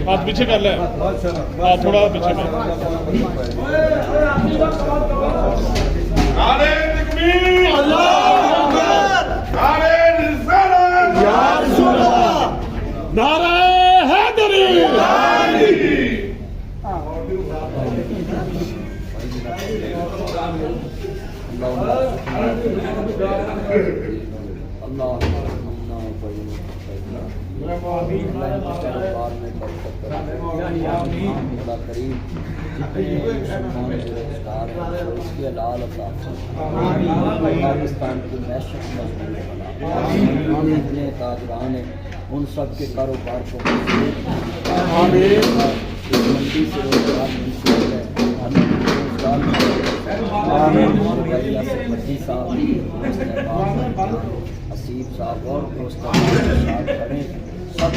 ہاتھ پیچھے کر لیں، ہاں تھوڑا پیچھے کر نعرہ تکبیر، اللہ اکبر، نعرہ رسالت، یا رسول اللہ، نعرہ حیدری پاکستان کی معیشت جتنے تاجران ہیں ان سب کے کاروبار کو منڈی سے روزگار منسوخ ہے، بھٹی صاحب، حسیب صاحب اور دوست کھڑے سب